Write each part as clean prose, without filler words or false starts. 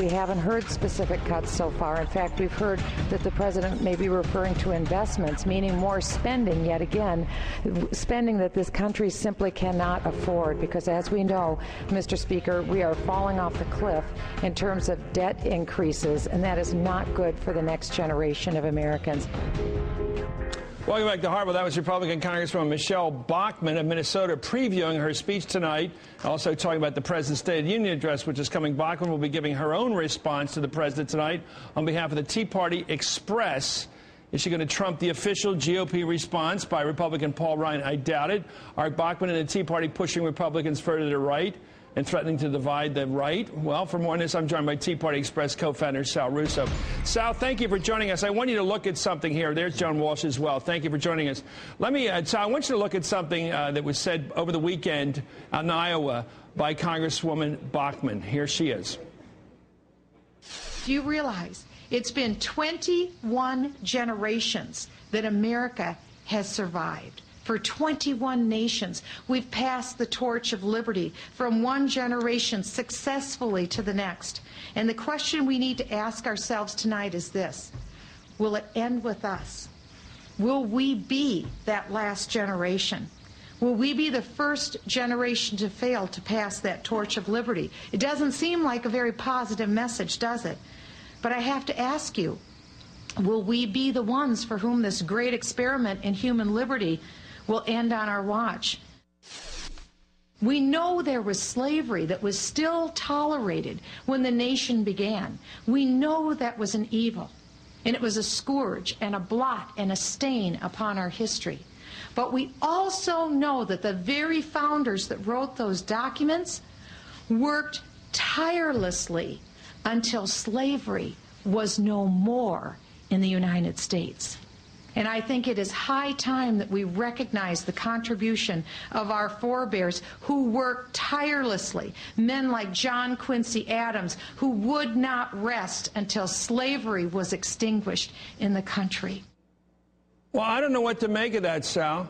we haven't heard specific cuts so far. In fact, we've heard that the president may be referring to investments, meaning more spending, yet again, spending that this country simply cannot afford, because as we know, Mr. Speaker, we are falling off the cliff in terms of debt increases, and that is not good for the next generation of Americans. Welcome back to Harvard. That was Republican Congresswoman Michelle Bachmann of Minnesota previewing her speech tonight, also talking about the President's State of the Union address, which is coming. Bachmann will be giving her own response to the President tonight on behalf of the Tea Party Express. Is she going to trump the official GOP response by Republican Paul Ryan? I doubt it. Are Bachmann and the Tea Party pushing Republicans further to the right and threatening to divide the right? Well, for more on this, I'm joined by Tea Party Express co-founder Sal Russo. Sal, thank you for joining us. I want you to look at something here. There's John Walsh as well. Thank you for joining us. Sal, I want you to look at something that was said over the weekend out in Iowa by Congresswoman Bachmann. Here she is. Do you realize it's been 21 generations that America has survived? For 21 nations, we've passed the torch of liberty from one generation successfully to the next. And the question we need to ask ourselves tonight is this: will it end with us? Will we be that last generation? Will we be the first generation to fail to pass that torch of liberty? It doesn't seem like a very positive message, does it? But I have to ask you, will we be the ones for whom this great experiment in human liberty will end on our watch? We know there was slavery that was still tolerated when the nation began. We know that was an evil, and it was a scourge and a blot and a stain upon our history. But we also know that the very founders that wrote those documents worked tirelessly until slavery was no more in the United States. And I think it is high time that we recognize the contribution of our forebears who worked tirelessly, men like John Quincy Adams, who would not rest until slavery was extinguished in the country. Well, I don't know what to make of that, Sal.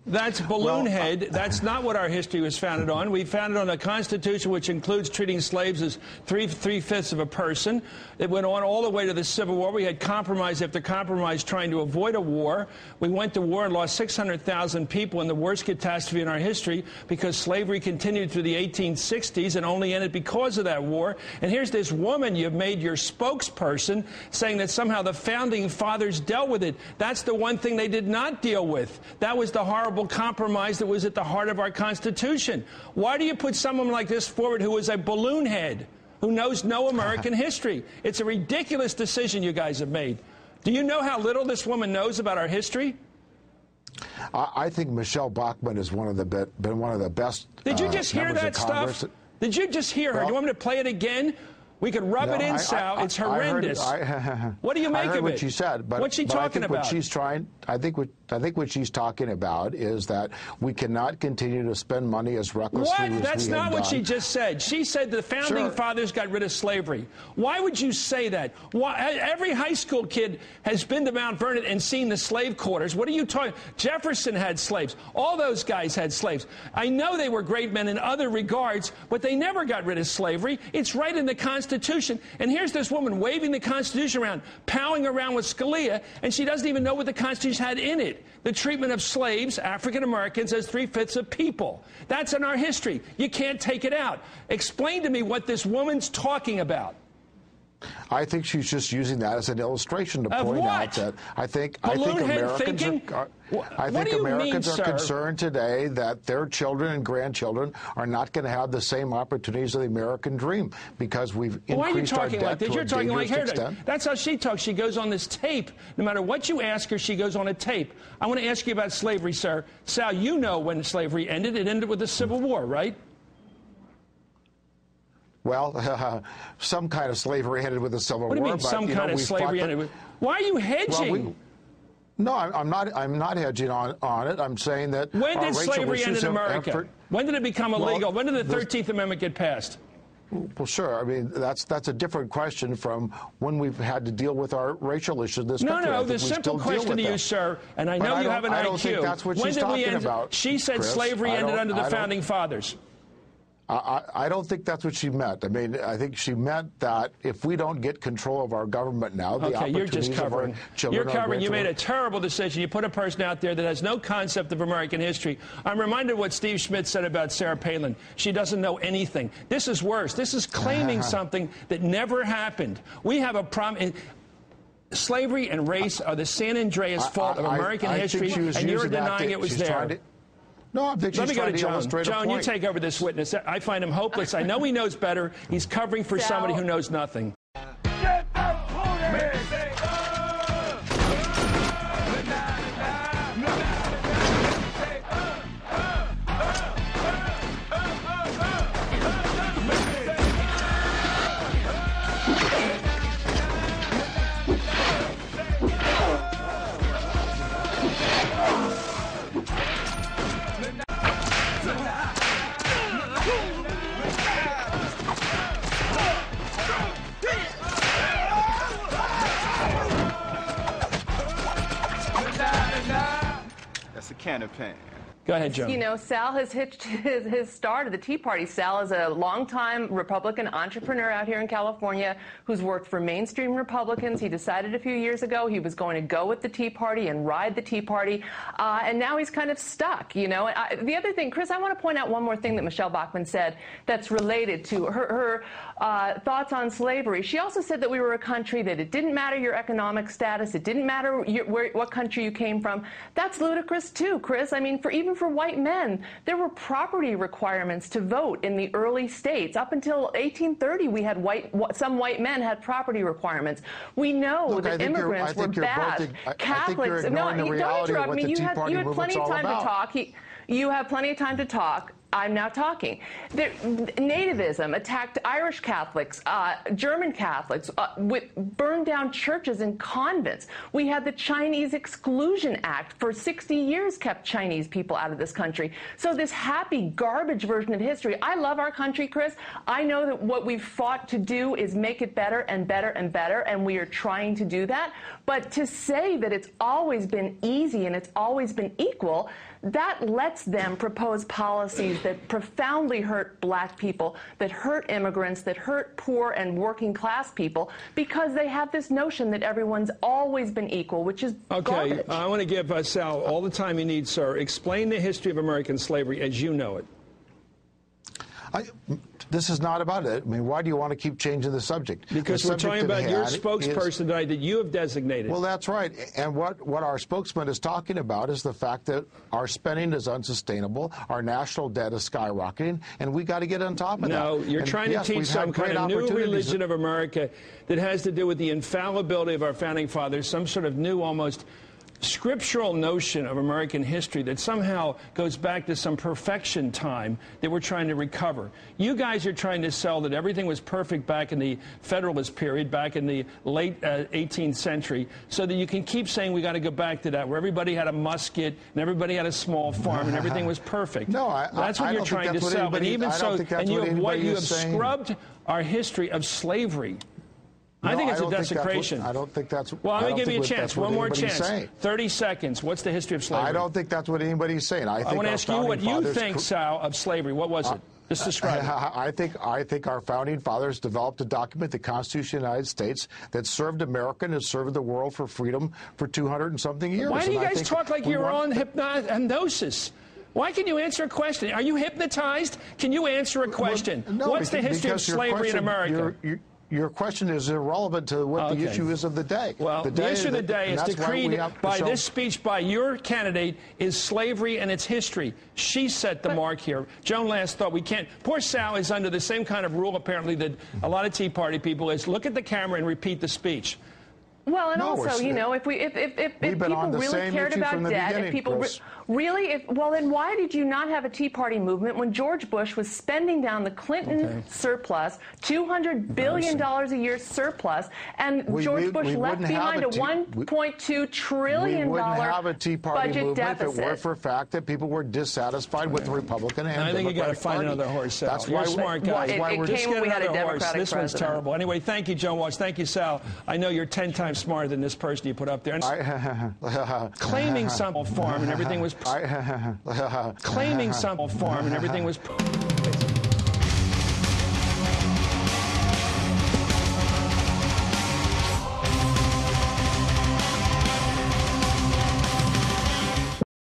That's balloon head. That's not what our history was founded on. We founded on a Constitution which includes treating slaves as three-fifths of a person. It went on all the way to the Civil War. We had compromise after compromise trying to avoid a war. We went to war and lost 600,000 people in the worst catastrophe in our history because slavery continued through the 1860s and only ended because of that war. And here's this woman you've made your spokesperson saying that somehow the Founding Fathers dealt with it. That's the one thing they did not deal with. That was the horrible compromise that was at the heart of our Constitution. Why do you put someone like this forward who is a balloon head, who knows no American history? It's a ridiculous decision you guys have made. Do you know how little this woman knows about our history? I think Michelle Bachmann is been one of the best. Did you just hear that stuff? Did you just hear her? Do you want me to play it again? We could rub it in, Sal. It's horrendous. What do you make of it? I heard what she said, but what's she talking about? I think what she's talking about is that we cannot continue to spend money as recklessly as we have done. That's not what she just said. She said the Founding Fathers got rid of slavery. Why would you say that? Every high school kid has been to Mount Vernon and seen the slave quarters. What are you talking? Jefferson had slaves. All those guys had slaves. I know they were great men in other regards, but they never got rid of slavery. It's right in the Constitution. And here's this woman waving the Constitution around, powing around with Scalia, and she doesn't even know what the Constitution had in it. The treatment of slaves, African Americans, as three-fifths of people. That's in our history. You can't take it out. Explain to me what this woman's talking about. I think she's just using that as an illustration to point out that I think Americans are concerned today that their children and grandchildren are not going to have the same opportunities of the American dream because we've increased our debt to a dangerous extent. That's how she talks. She goes on this tape. No matter what you ask her, she goes on a tape. I want to ask you about slavery, sir. Sal, you know when slavery ended. It ended with the Civil War, right? Well, some kind of slavery ended with the Civil War. What do you mean, some kind of slavery ended with? Why are you hedging? No, I'm not hedging on it. I'm saying that. When did slavery end in America? When did it become illegal? When did the 13th Amendment get passed? Well, sure. I mean, that's a different question from when we've had to deal with our racial issues in this country. No, the simple question to you, sir, and I know you have an IQ. I don't think that's what she's talking about. She said slavery ended under the Founding Fathers. I don't think that's what she meant. I mean, I think she meant that if we don't get control of our government now, the opportunities of our children You're covering. You made a terrible decision. You put a person out there that has no concept of American history. I'm reminded of what Steve Schmidt said about Sarah Palin. She doesn't know anything. This is worse. This is claiming something that never happened. We have a problem. Slavery and race are the San Andreas fault of American history, and you're denying it was there. No, I think she's trying to illustrate a point. Joan, you take over this witness. I find him hopeless. I know he knows better. He's covering for somebody who knows nothing. That's a can of paint. Go ahead, Joan. You know, Sal has hitched his start at the Tea Party. Sal is a longtime Republican entrepreneur out here in California who's worked for mainstream Republicans. He decided a few years ago he was going to go with the Tea Party and ride the Tea Party, and now he's kind of stuck, you know. The other thing, Chris, I want to point out one more thing that Michelle Bachmann said that's related to her thoughts on slavery. She also said that we were a country that it didn't matter your economic status, it didn't matter what country you came from. That's ludicrous too, Chris. I mean, even for white men, there were property requirements to vote in the early states. Up until 1830, we had some white men had property requirements. We know that immigrants were bad. Catholics. No, don't interrupt me. You had plenty of time to talk. You have plenty of time to talk. I'm now talking. Nativism attacked Irish Catholics, German Catholics, burned down churches and convents. We had the Chinese Exclusion Act for 60 years kept Chinese people out of this country. So this happy garbage version of history, I love our country, Chris. I know that what we've fought to do is make it better and better and better, and we are trying to do that. But to say that it's always been easy and it's always been equal, that lets them propose policies that profoundly hurt black people, that hurt immigrants, that hurt poor and working class people, because they have this notion that everyone's always been equal, which is garbage. I want to give Sal all the time you need, sir. Explain the history of American slavery as you know it. This is not about it. I mean, why do you want to keep changing the subject? Because we're talking about your spokesperson tonight that you have designated. Well, that's right. And what our spokesman is talking about is the fact that our spending is unsustainable, our national debt is skyrocketing, and we got to get on top of that. No, you're trying to teach some kind of new religion of America that has to do with the infallibility of our founding fathers, some sort of new, almost scriptural notion of American history that somehow goes back to some perfection time that we're trying to recover. You guys are trying to sell that everything was perfect back in the Federalist period, back in the late 18th century, so that you can keep saying we got to go back to that, where everybody had a musket and everybody had a small farm and everything was perfect. No, that's what you're trying to sell. But even so, and you have scrubbed our history of slavery. No, I think it's a desecration. I don't think that's. Well, I'm going to give you a chance. One more chance. 30 seconds. What's the history of slavery? I don't think that's what anybody's saying. I want to ask you what you think, Sal, of slavery. What was it? Just describe it. I think our founding fathers developed a document, the Constitution of the United States, that served America and has served the world for freedom for 200 and something years. Why do you guys talk like you're on hypnosis? Why can you answer a question? Are you hypnotized? Can you answer a question? Well, no, What's the history of slavery in America? Your question is irrelevant to what the issue is of the day. Well, the issue of the day is decreed by this speech by your candidate is slavery and its history. She set the mark here. Joan last thought we can't. Poor Sal is under the same kind of rule, apparently, that a lot of Tea Party people is look at the camera and repeat the speech. Well, and also, you know, if people really cared about debt, if people well, then why did you not have a Tea Party movement when George Bush was spending down the Clinton surplus, $200 billion a year surplus, and George Bush left behind a $1.2 trillion budget deficit? If it were for a fact that people were dissatisfied with the Republican and I think you got to find another horse, Sal. That's You're a smart guy. It came when we had a Democratic This one's terrible. Anyway, thank you, Joan Walsh. Thank you, Sal. I know you're 10 times smarter than this person you put up there. Claiming some farm and everything was claiming some farm and everything was